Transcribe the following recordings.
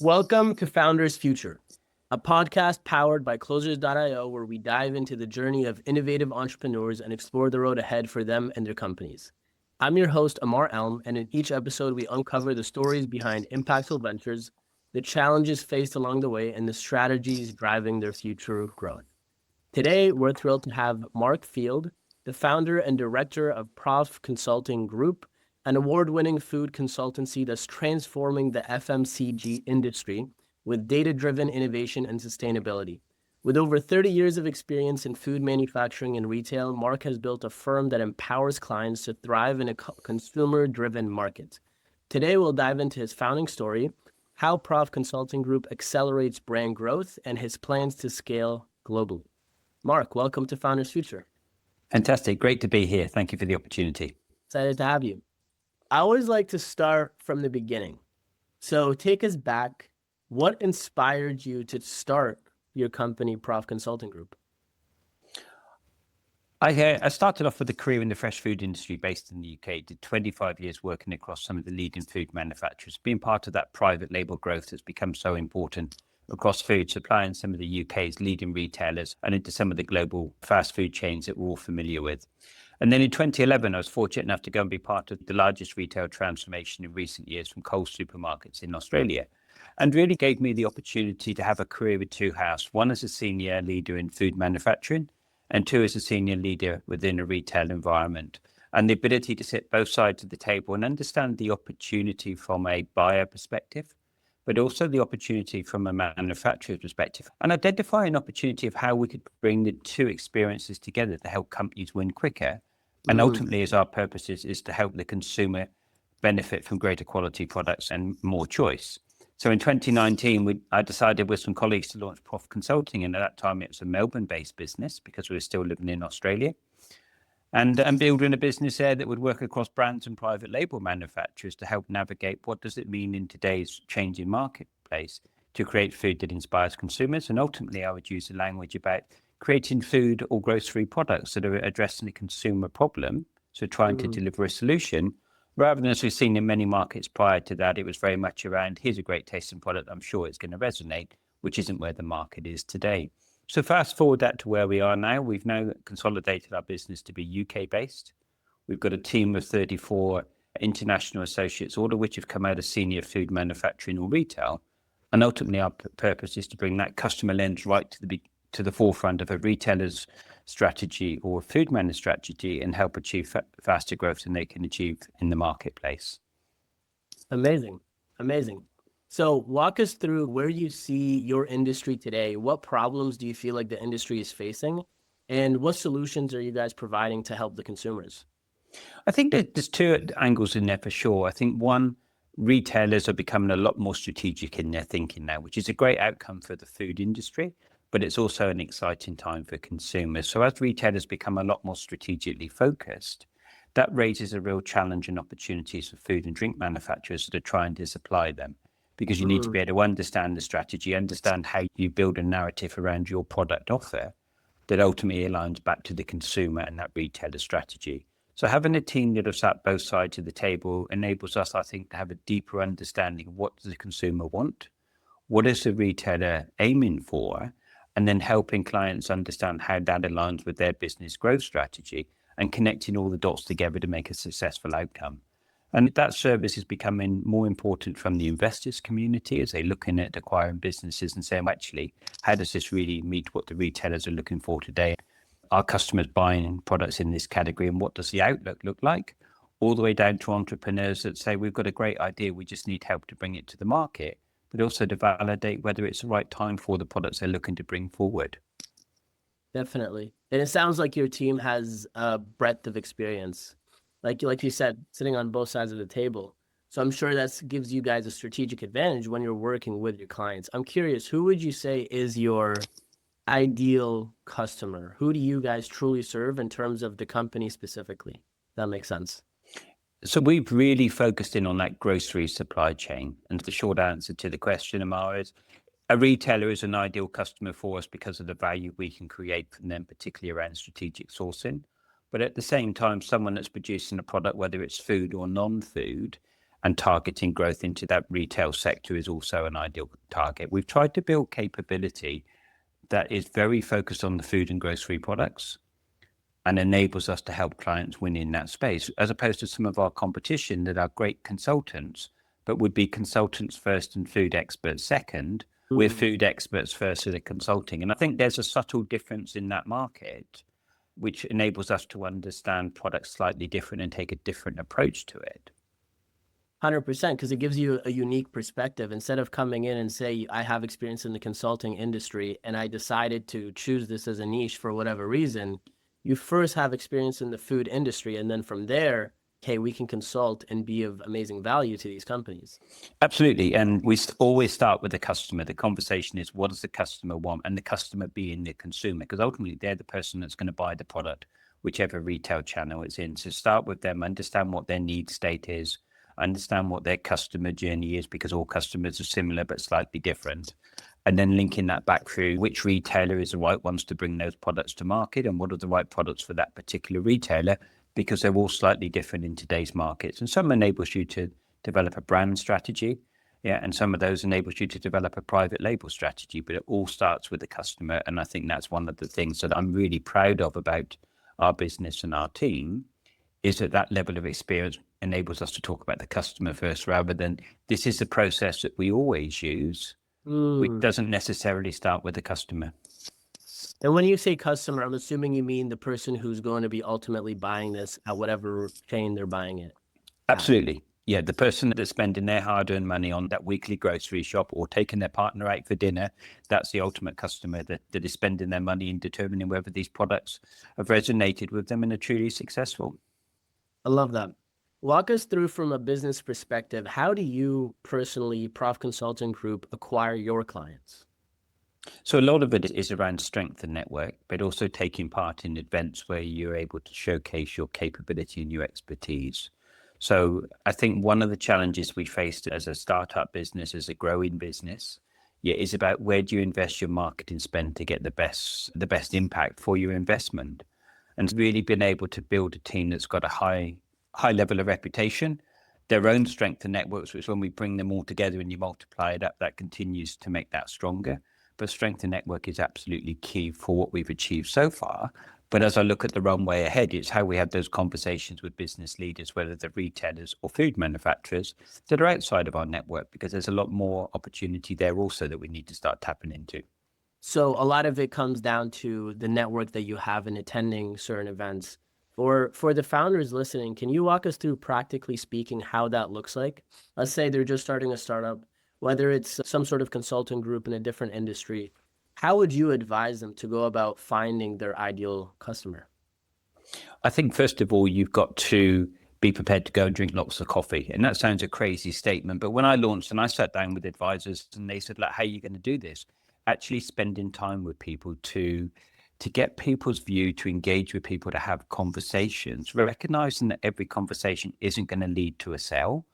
Welcome to Founders Future, a podcast powered by Closers.io, where we dive into the journey of innovative entrepreneurs and explore the road ahead for them and their companies. I'm your host, Amar Elm, and in each episode, we uncover the stories behind impactful ventures, the challenges faced along the way, and the strategies driving their future growth. Today, we're thrilled to have Mark Field, the founder and director of Prof Consulting Group, an award-winning food consultancy that's transforming the FMCG industry with data-driven innovation and sustainability. With over 30 years of experience in food manufacturing and retail, Mark has built a firm that empowers clients to thrive in a consumer-driven market. Today, we'll dive into his founding story, how Prof Consulting Group accelerates brand growth, and his plans to scale globally. Mark, welcome to Founders Future. Fantastic. Great to be here. Thank you for the opportunity. Excited to have you. I always like to start from the beginning. So take us back. What inspired you to start your company, Prof Consulting Group? I started off with a career in the fresh food industry based in the UK, did 25 years working across some of the leading food manufacturers, being part of that private label growth that's become so important across food supply and some of the UK's leading retailers and into some of the global fast food chains that we're all familiar with. And then in 2011, I was fortunate enough to go and be part of the largest retail transformation in recent years from Coles supermarkets in Australia, and really gave me the opportunity to have a career with two halves, one as a senior leader in food manufacturing, and two as a senior leader within a retail environment. And the ability to sit both sides of the table and understand the opportunity from a buyer perspective, but also the opportunity from a manufacturer's perspective, and identify an opportunity of how we could bring the two experiences together to help companies win quicker. And ultimately, as our purpose is to help the consumer benefit from greater quality products and more choice. So in 2019, I decided with some colleagues to launch Prof Consulting. And at that time, it was a Melbourne-based business because we were still living in Australia. And building a business there that would work across brands and private label manufacturers to help navigate what does it mean in today's changing marketplace to create food that inspires consumers. And ultimately, I would use the language about creating food or grocery products that are addressing a consumer problem, so trying to deliver a solution, rather than, as we've seen in many markets prior to that, it was very much around, here's a great tasting product, I'm sure it's going to resonate, which isn't where the market is today. So fast forward that to where we are now. We've now consolidated our business to be UK-based. We've got a team of 34 international associates, all of which have come out of senior food manufacturing or retail. And ultimately, our purpose is to bring that customer lens right to the forefront of a retailer's strategy or food manufacturer's strategy and help achieve faster growth than they can achieve in the marketplace. Amazing. So walk us through where you see your industry today. What problems do you feel like the industry is facing? And what solutions are you guys providing to help the consumers? I think that there's two angles in there for sure. I think one, retailers are becoming a lot more strategic in their thinking now, which is a great outcome for the food industry, but it's also an exciting time for consumers. So as retailers become a lot more strategically focused, that raises a real challenge and opportunities for food and drink manufacturers that are trying to supply them, because you need to be able to understand the strategy, understand how you build a narrative around your product offer that ultimately aligns back to the consumer and that retailer strategy. So having a team that have sat both sides of the table enables us, I think, to have a deeper understanding of what does the consumer want, what is the retailer aiming for, and then helping clients understand how that aligns with their business growth strategy and connecting all the dots together to make a successful outcome. And that service is becoming more important from the investors community as they're looking at acquiring businesses and saying, actually, how does this really meet what the retailers are looking for today? Are customers buying products in this category, and what does the outlook look like? All the way down to entrepreneurs that say, we've got a great idea, we just need help to bring it to the market, but also to validate whether it's the right time for the products they're looking to bring forward. Definitely. And it sounds like your team has a breadth of experience. Like you said, sitting on both sides of the table. So I'm sure that gives you guys a strategic advantage when you're working with your clients. I'm curious, who would you say is your ideal customer? Who do you guys truly serve in terms of the company specifically? That makes sense. So we've really focused in on that grocery supply chain. And the short answer to the question, Amar, is a retailer is an ideal customer for us because of the value we can create from them, particularly around strategic sourcing. But at the same time, someone that's producing a product, whether it's food or non-food, and targeting growth into that retail sector is also an ideal target. We've tried to build capability that is very focused on the food and grocery products and enables us to help clients win in that space, as opposed to some of our competition that are great consultants, but would be consultants first and food experts second. We're food experts first in the consulting. And I think there's a subtle difference in that market, which enables us to understand products slightly different and take a different approach to it. 100%, because it gives you a unique perspective. Instead of coming in and say, I have experience in the consulting industry and I decided to choose this as a niche for whatever reason, you first have experience in the food industry. And then from there, okay, we can consult and be of amazing value to these companies. Absolutely. And we always start with the customer. The conversation is, what does the customer want? And the customer being the consumer, because ultimately they're the person that's going to buy the product, whichever retail channel it's in. So start with them, understand what their need state is, understand what their customer journey is, because all customers are similar but slightly different. And then linking that back through which retailer is the right ones to bring those products to market and what are the right products for that particular retailer, because they're all slightly different in today's markets. And some enables you to develop a brand strategy. Yeah. And some of those enables you to develop a private label strategy, but it all starts with the customer. And I think that's one of the things that I'm really proud of about our business and our team, is that that level of experience enables us to talk about the customer first, rather than this is the process that we always use, which doesn't necessarily start with the customer. And when you say customer, I'm assuming you mean the person who's going to be ultimately buying this at whatever chain they're buying it. Absolutely. Yeah, the person that's spending their hard-earned money on that weekly grocery shop or taking their partner out for dinner, that's the ultimate customer that is spending their money in determining whether these products have resonated with them and are truly successful. I love that. Walk us through, from a business perspective, how do you personally, Prof Consulting Group, acquire your clients? So a lot of it is around strength and network, but also taking part in events where you're able to showcase your capability and your expertise. So I think one of the challenges we faced as a startup business, as a growing business, is about where do you invest your marketing spend to get the best impact for your investment, and really been able to build a team that's got a high level of reputation, their own strength and networks, which when we bring them all together and you multiply it up, that continues to make that stronger. But strength and network is absolutely key for what we've achieved so far. But as I look at the runway ahead, it's how we have those conversations with business leaders, whether they're retailers or food manufacturers that are outside of our network, because there's a lot more opportunity there also that we need to start tapping into. So a lot of it comes down to the network that you have in attending certain events. Or for the founders listening, can you walk us through, practically speaking, how that looks like? Let's say they're just starting a startup, whether it's some sort of consulting group in a different industry. How would you advise them to go about finding their ideal customer? I think, first of all, you've got to be prepared to go and drink lots of coffee. And that sounds a crazy statement, but when I launched and I sat down with advisors and they said, like, how are you going to do this? Actually spending time with people to get people's view, to engage with people, to have conversations, recognizing that every conversation isn't going to lead to a sale.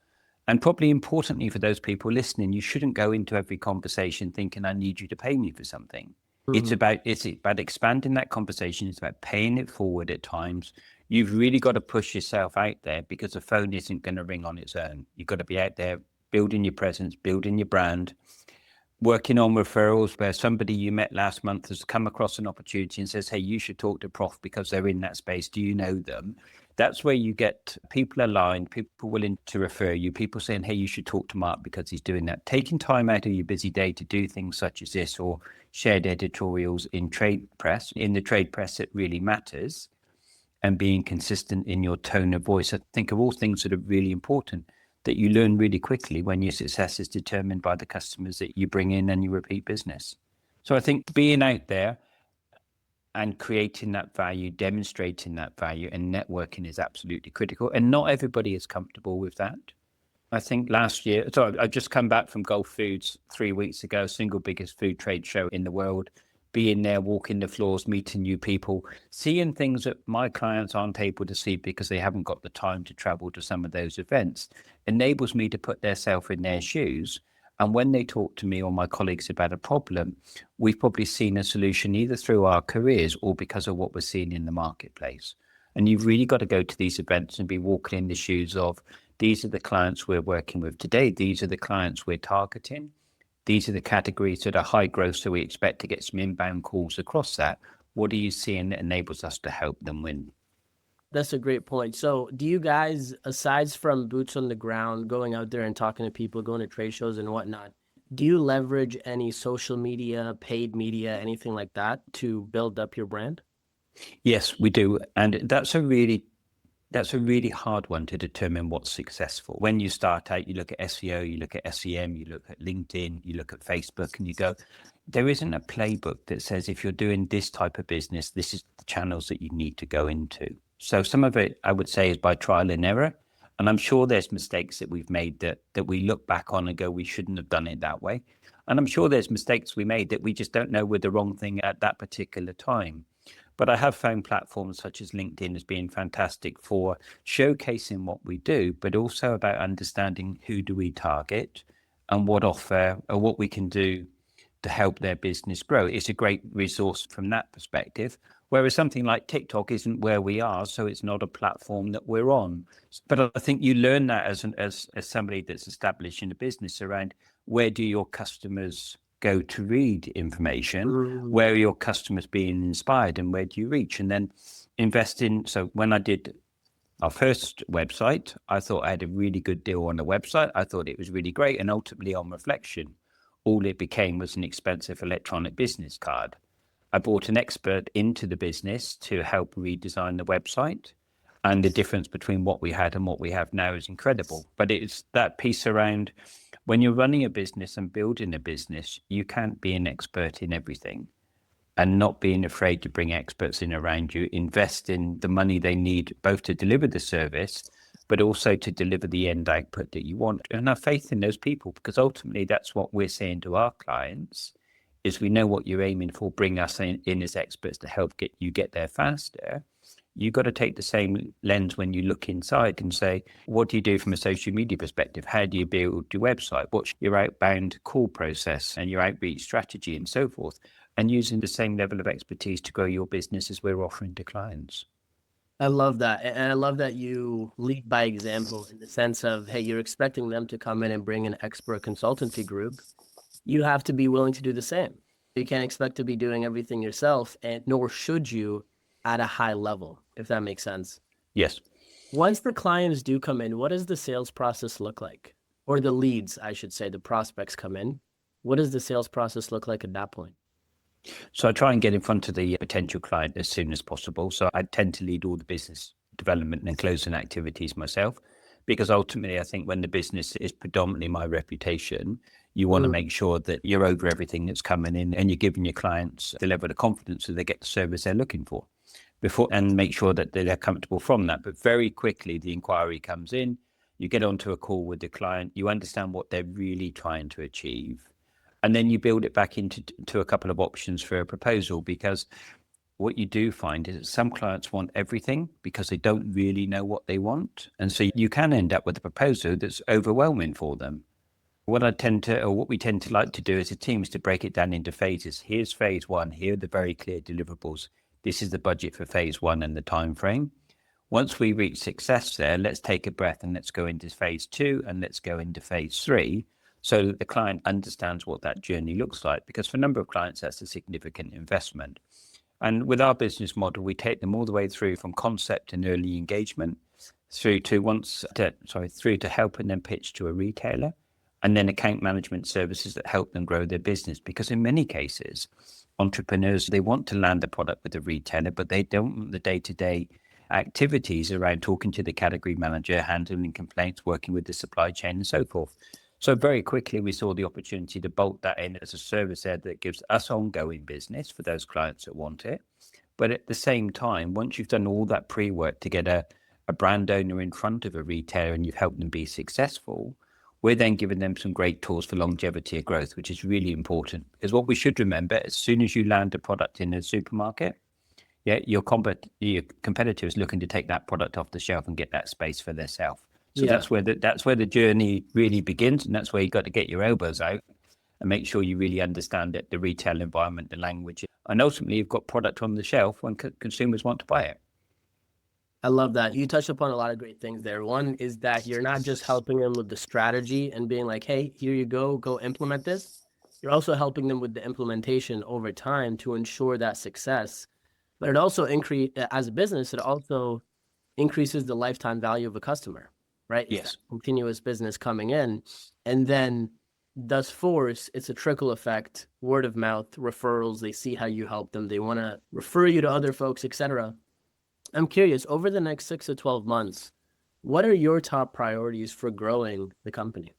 And probably importantly for those people listening, you shouldn't go into every conversation thinking, I need you to pay me for something. It's about expanding that conversation. It's about paying it forward at times. You've really got to push yourself out there, because the phone isn't going to ring on its own. You've got to be out there building your presence, building your brand, working on referrals, where somebody you met last month has come across an opportunity and says, hey, you should talk to Prof because they're in that space. Do you know them? That's where you get people aligned, people willing to refer you, people saying, hey, you should talk to Mark because he's doing that. Taking time out of your busy day to do things such as this, or shared editorials in trade press. In the trade press, it really matters. And being consistent in your tone of voice. I think of all things that are really important, that you learn really quickly when your success is determined by the customers that you bring in and you repeat business. So I think being out there and creating that value, demonstrating that value, and networking is absolutely critical. And not everybody is comfortable with that. I think last year, so I've just come back from Gulf Foods 3 weeks ago, single biggest food trade show in the world. Being there, walking the floors, meeting new people, seeing things that my clients aren't able to see because they haven't got the time to travel to some of those events, enables me to put themselves in their shoes. And when they talk to me or my colleagues about a problem, we've probably seen a solution either through our careers or because of what we're seeing in the marketplace. And you've really got to go to these events and be walking in the shoes of these are the clients we're working with today. These are the clients we're targeting. These are the categories that are high growth, so we expect to get some inbound calls across that. What are you seeing that enables us to help them win? That's a great point. So, do you guys, aside from boots on the ground, going out there and talking to people, going to trade shows and whatnot, do you leverage any social media, paid media, anything like that to build up your brand? Yes, we do. And that's a really hard one to determine what's successful. When you start out, you look at SEO, you look at SEM, you look at LinkedIn, you look at Facebook, and you go, there isn't a playbook that says if you're doing this type of business, this is the channels that you need to go into. So some of it, I would say, is by trial and error. And I'm sure there's mistakes that we've made that we look back on and go, we shouldn't have done it that way. And I'm sure there's mistakes we made that we just don't know were the wrong thing at that particular time. But I have found platforms such as LinkedIn as being fantastic for showcasing what we do, but also about understanding who do we target and what offer or what we can do to help their business grow. It's a great resource from that perspective. Whereas something like TikTok isn't where we are, so it's not a platform that we're on. But I think you learn that as somebody that's established in a business around where do your customers go to read information, where are your customers being inspired, and where do you reach? And then invest in. So when I did our first website, I thought I had a really good deal on the website. I thought it was really great. And ultimately, on reflection, all it became was an expensive electronic business card. I brought an expert into the business to help redesign the website. And the difference between what we had and what we have now is incredible. But it's that piece around when you're running a business and building a business, you can't be an expert in everything. And not being afraid to bring experts in around you, invest in the money they need both to deliver the service, but also to deliver the end output that you want. And have faith in those people, because ultimately that's what we're saying to our clients is we know what you're aiming for, bring us in as experts to help get there faster. You've got to take the same lens when you look inside and say, what do you do from a social media perspective? How do you build your website? What's your outbound call process and your outreach strategy and so forth? And using the same level of expertise to grow your business as we're offering to clients. I love that. And I love that you lead by example in the sense of, hey, you're expecting them to come in and bring an expert consultancy group. You have to be willing to do the same. You can't expect to be doing everything yourself, and nor should you at a high level, if that makes sense. Yes. Once the clients do come in, what does the sales process look like? Or the leads, I should say, the prospects come in. What does the sales process look like at that point? So I try and get in front of the potential client as soon as possible. So I tend to lead all the business development and closing activities myself, because ultimately I think when the business is predominantly my reputation, you want to make sure that you're over everything that's coming in and you're giving your clients the level of confidence so they get the service they're looking for before, and make sure that they're comfortable from that. But very quickly, the inquiry comes in, you get onto a call with the client, you understand what they're really trying to achieve. And then you build it back into a couple of options for a proposal, because what you do find is that some clients want everything because they don't really know what they want. And so you can end up with a proposal that's overwhelming for them. What we tend to like to do as a team is to break it down into phases. Here's phase one. Here are the very clear deliverables. This is the budget for phase one and the time frame. Once we reach success there, let's take a breath and let's go into phase two and let's go into phase three, so that the client understands what that journey looks like. Because for a number of clients, that's a significant investment. And with our business model, we take them all the way through from concept and early engagement through to helping them pitch to a retailer, and then account management services that help them grow their business. Because in many cases, entrepreneurs, they want to land a product with a retailer, but they don't want the day-to-day activities around talking to the category manager, handling complaints, working with the supply chain and so forth. So very quickly, we saw the opportunity to bolt that in as a service there that gives us ongoing business for those clients that want it. But at the same time, once you've done all that pre-work to get a brand owner in front of a retailer and you've helped them be successful, we're then giving them some great tools for longevity of growth, which is really important. Because what we should remember, as soon as you land a product in a supermarket, your competitor is looking to take that product off the shelf and get that space for themselves. So that's where the journey really begins, and that's where you got to get your elbows out and make sure you really understand it, the retail environment, the language, and ultimately you've got product on the shelf when consumers want to buy it. I love that. You touched upon a lot of great things there. One is that you're not just helping them with the strategy and being like, hey, here you go implement this. You're also helping them with the implementation over time to ensure that success. But it also as a business, it also increases the lifetime value of a customer, right? It's that Yes. continuous business coming in. And then thus force, it's a trickle effect, word of mouth, referrals. They see how you help them. They want to refer you to other folks, etc. I'm curious, over the next 6 to 12 months, what are your top priorities for growing the company?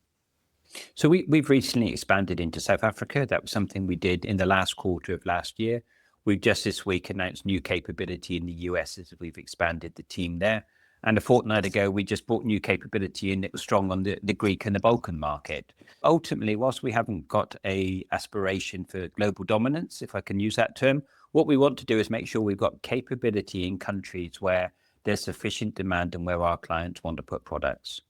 So we've recently expanded into South Africa. That was something we did in the last quarter of last year. We've just this week announced new capability in the US as we've expanded the team there. And a fortnight ago, we just brought new capability in that was strong on the Greek and the Balkan market. Ultimately, whilst we haven't got a aspiration for global dominance, if I can use that term, what we want to do is make sure we've got capability in countries where there's sufficient demand and where our clients want to put products.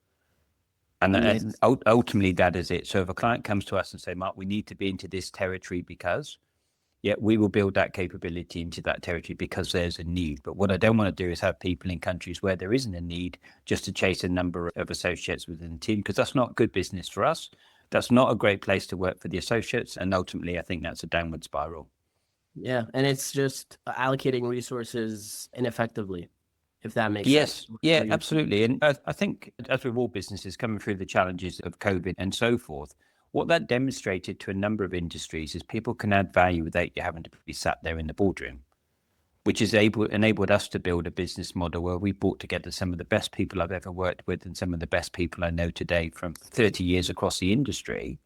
And ultimately, that is it. So if a client comes to us and say, Mark, we need to be into this territory because, yeah, we will build that capability into that territory because there's a need. But what I don't want to do is have people in countries where there isn't a need just to chase a number of associates within the team, because that's not good business for us. That's not a great place to work for the associates. And ultimately, I think that's a downward spiral. Yeah, and it's just allocating resources ineffectively, if that makes sense. Yes, yeah, absolutely. And I think as with all businesses coming through the challenges of COVID and so forth, what that demonstrated to a number of industries is people can add value without you having to be sat there in the boardroom, which has enabled us to build a business model where we brought together some of the best people I've ever worked with and some of the best people I know today from 30 years across the industry.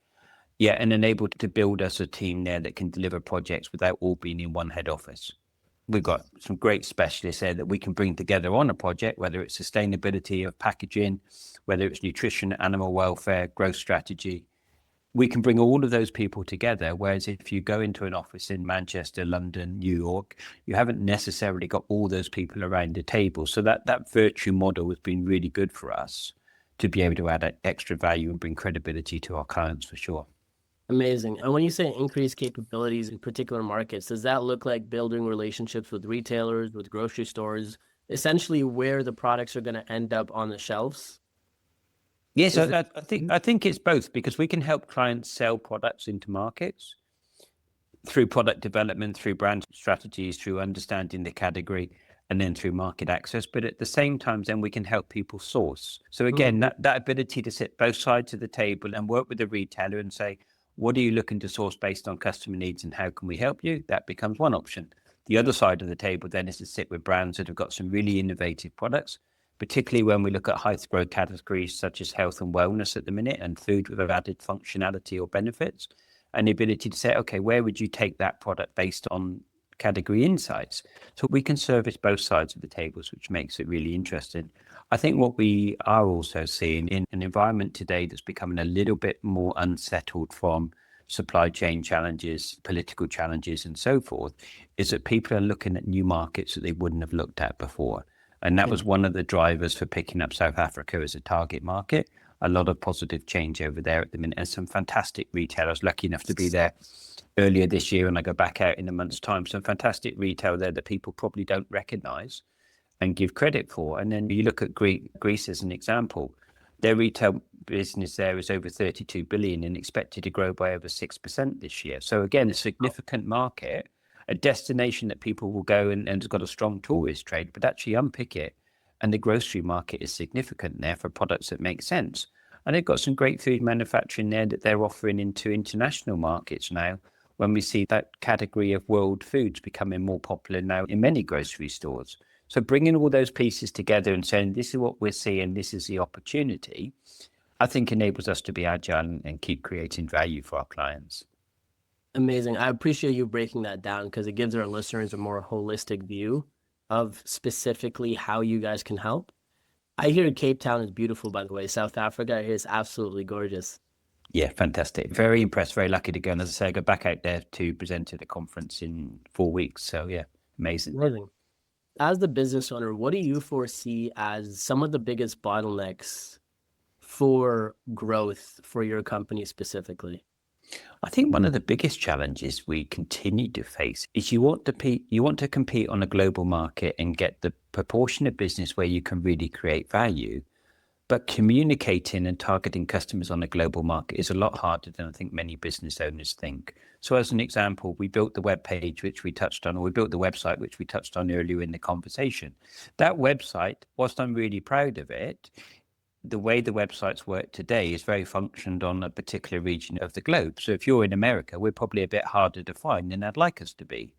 Yeah, and enabled to build us a team there that can deliver projects without all being in one head office. We've got some great specialists there that we can bring together on a project, whether it's sustainability of packaging, whether it's nutrition, animal welfare, growth strategy. We can bring all of those people together. Whereas if you go into an office in Manchester, London, New York, you haven't necessarily got all those people around the table. So that virtue model has been really good for us to be able to add extra value and bring credibility to our clients for sure. Amazing. And when you say increased capabilities in particular markets, does that look like building relationships with retailers, with grocery stores, essentially where the products are going to end up on the shelves? Yes, I think it's both, because we can help clients sell products into markets through product development, through brand strategies, through understanding the category, and then through market access. But at the same time, then we can help people source. So again, that ability to sit both sides of the table and work with the retailer and say, what are you looking to source based on customer needs and how can we help you? That becomes one option. The other side of the table then is to sit with brands that have got some really innovative products, particularly when we look at high growth categories such as health and wellness at the minute and food with added functionality or benefits, and the ability to say, okay, where would you take that product based on category insights? So we can service both sides of the tables, which makes it really interesting. I think what we are also seeing in an environment today that's becoming a little bit more unsettled from supply chain challenges, political challenges, and so forth, is that people are looking at new markets that they wouldn't have looked at before. And that was one of the drivers for picking up South Africa as a target market. A lot of positive change over there at the minute, and some fantastic retailers. Lucky enough to be there earlier this year, and I go back out in a month's time. Some fantastic retail there that people probably don't recognise and give credit for. And then you look at Greece as an example. Their retail business there is over 32 billion and expected to grow by over 6% this year. So again, a significant market, a destination that people will go and has got a strong tourist trade, but actually unpick it. And the grocery market is significant there for products that make sense. And they've got some great food manufacturing there that they're offering into international markets now, when we see that category of world foods becoming more popular now in many grocery stores. So bringing all those pieces together and saying, this is what we're seeing, this is the opportunity, I think enables us to be agile and keep creating value for our clients. Amazing. I appreciate you breaking that down because it gives our listeners a more holistic view of specifically how you guys can help. I hear Cape Town is beautiful, by the way. South Africa is absolutely gorgeous. Yeah, fantastic. Very impressed, very lucky to go. And as I say, I go back out there to present at a conference in 4 weeks. So yeah, amazing. Amazing. As the business owner, what do you foresee as some of the biggest bottlenecks for growth for your company specifically? I think one of the biggest challenges we continue to face is you want to compete on a global market and get the proportion of business where you can really create value. But communicating and targeting customers on a global market is a lot harder than I think many business owners think. So as an example, we built the web page, which we touched on, or we built the website, which we touched on earlier in the conversation. That website, whilst I'm really proud of it, the way the websites work today is very functioned on a particular region of the globe. So if you're in America, we're probably a bit harder to find than I'd like us to be.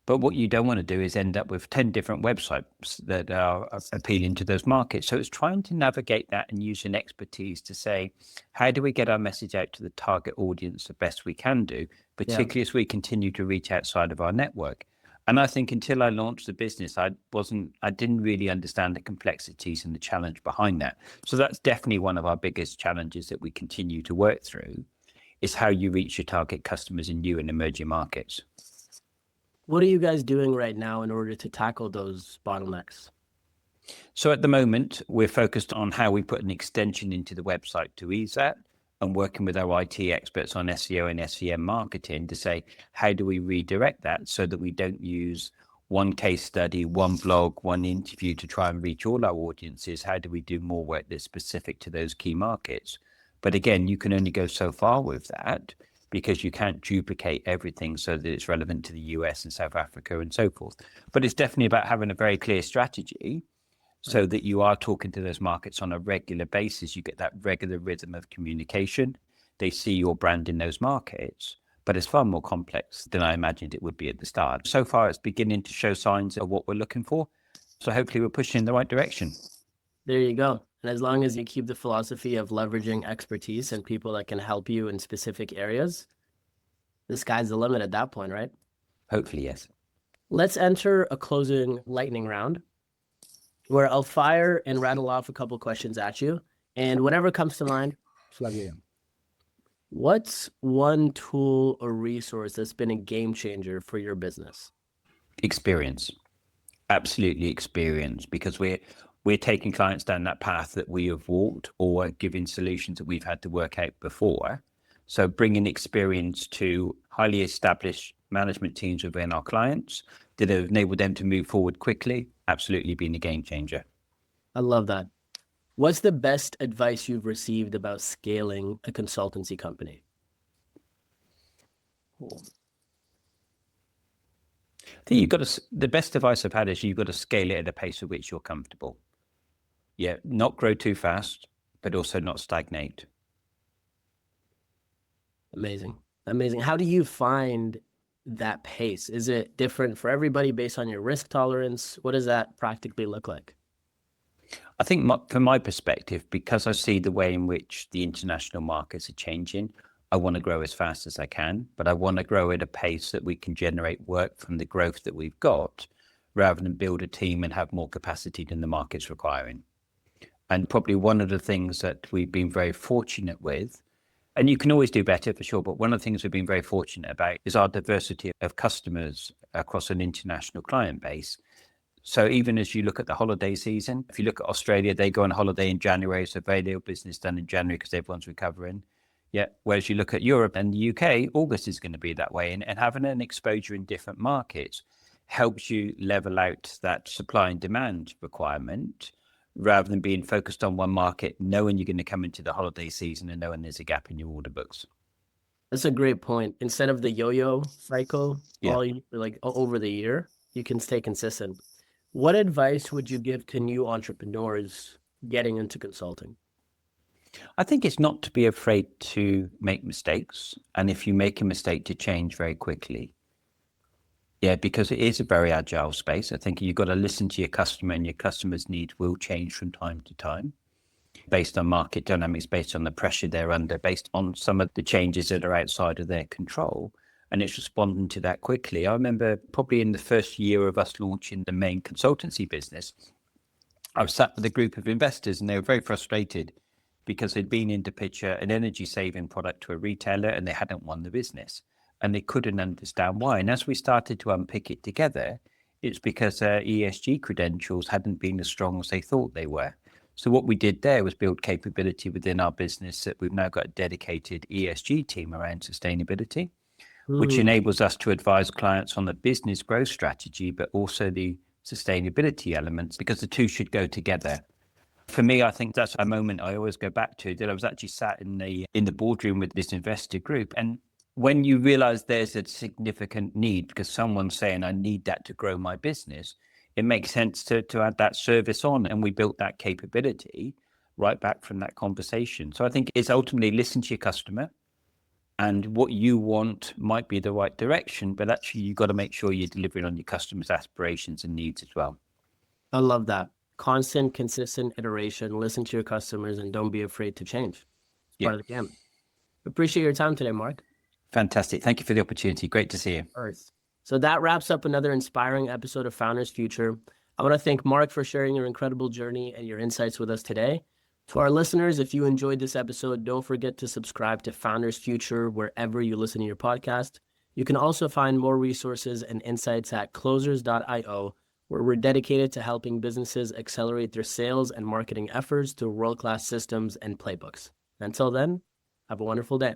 But what you don't want to do is end up with 10 different websites that are appealing to those markets. So it's trying to navigate that and using expertise to say, how do we get our message out to the target audience the best we can do, Yeah. particularly as we continue to reach outside of our network? And I think until I launched the business, I didn't really understand the complexities and the challenge behind that. So that's definitely one of our biggest challenges that we continue to work through, is how you reach your target customers in new and emerging markets. What are you guys doing right now in order to tackle those bottlenecks? So at the moment, we're focused on how we put an extension into the website to ease that, and working with our IT experts on SEO and SEM marketing to say, how do we redirect that so that we don't use one case study, one blog, one interview to try and reach all our audiences? How do we do more work that's specific to those key markets? But again, you can only go so far with that because you can't duplicate everything so that it's relevant to the US and South Africa and so forth. But it's definitely about having a very clear strategy so that you are talking to those markets on a regular basis. You get that regular rhythm of communication. They see your brand in those markets, but it's far more complex than I imagined it would be at the start. So far, it's beginning to show signs of what we're looking for. So hopefully we're pushing in the right direction. There you go. And as long as you keep the philosophy of leveraging expertise and people that can help you in specific areas, the sky's the limit at that point, right? Hopefully, yes. Let's enter a closing lightning round where I'll fire and rattle off a couple questions at you. And whatever comes to mind, plug it in. What's one tool or resource that's been a game changer for your business? Experience. Absolutely experience, because we're taking clients down that path that we have walked, or giving solutions that we've had to work out before. So bringing experience to highly established management teams within our clients that have enabled them to move forward quickly, absolutely been a game changer. I love that. What's the best advice you've received about scaling a consultancy company? I think the best advice I've had is you've got to scale it at a pace at which you're comfortable. Yeah, not grow too fast, but also not stagnate. Amazing. Amazing. How do you find that pace? Is it different for everybody based on your risk tolerance? What does that practically look like? I think from my perspective, because I see the way in which the international markets are changing, I want to grow as fast as I can, but I want to grow at a pace that we can generate work from the growth that we've got, rather than build a team and have more capacity than the market's requiring. And probably one of the things that we've been very fortunate with, and you can always do better for sure, but one of the things we've been very fortunate about is our diversity of customers across an international client base. So even as you look at the holiday season, if you look at Australia, they go on holiday in January, so very little business done in January because everyone's recovering. Yeah, whereas you look at Europe and the UK, August is going to be that way. And having an exposure in different markets helps you level out that supply and demand requirement, rather than being focused on one market, knowing you're going to come into the holiday season and knowing there's a gap in your order books. That's a great point. Instead of the yo-yo cycle, Yeah. over the year, you can stay consistent. What advice would you give to new entrepreneurs getting into consulting? I think it's not to be afraid to make mistakes. And if you make a mistake, to change very quickly. Yeah, because it is a very agile space. I think you've got to listen to your customer, and your customer's needs will change from time to time based on market dynamics, based on the pressure they're under, based on some of the changes that are outside of their control. And it's responding to that quickly. I remember probably in the first year of us launching the main consultancy business, I was sat with a group of investors and they were very frustrated because they'd been in to pitch an energy saving product to a retailer and they hadn't won the business. And they couldn't understand why. And as we started to unpick it together, it's because their ESG credentials hadn't been as strong as they thought they were. So what we did there was build capability within our business that we've now got a dedicated ESG team around sustainability, which enables us to advise clients on the business growth strategy, but also the sustainability elements, because the two should go together. For me, I think that's a moment I always go back to, that I was actually sat in the boardroom with this investor group. And when you realize there's a significant need because someone's saying, I need that to grow my business, it makes sense to add that service on. And we built that capability right back from that conversation. So I think it's ultimately listen to your customer, and what you want might be the right direction, but actually you've got to make sure you're delivering on your customers' aspirations and needs as well. I love that. Constant, consistent iteration, listen to your customers, and don't be afraid to change. It's part of the game. Appreciate your time today, Mark. Fantastic. Thank you for the opportunity. Great to see you. Earth. So that wraps up another inspiring episode of Founders Future. I want to thank Mark for sharing your incredible journey and your insights with us today. To our listeners, if you enjoyed this episode, don't forget to subscribe to Founders Future wherever you listen to your podcast. You can also find more resources and insights at closers.io, where we're dedicated to helping businesses accelerate their sales and marketing efforts through world-class systems and playbooks. Until then, have a wonderful day.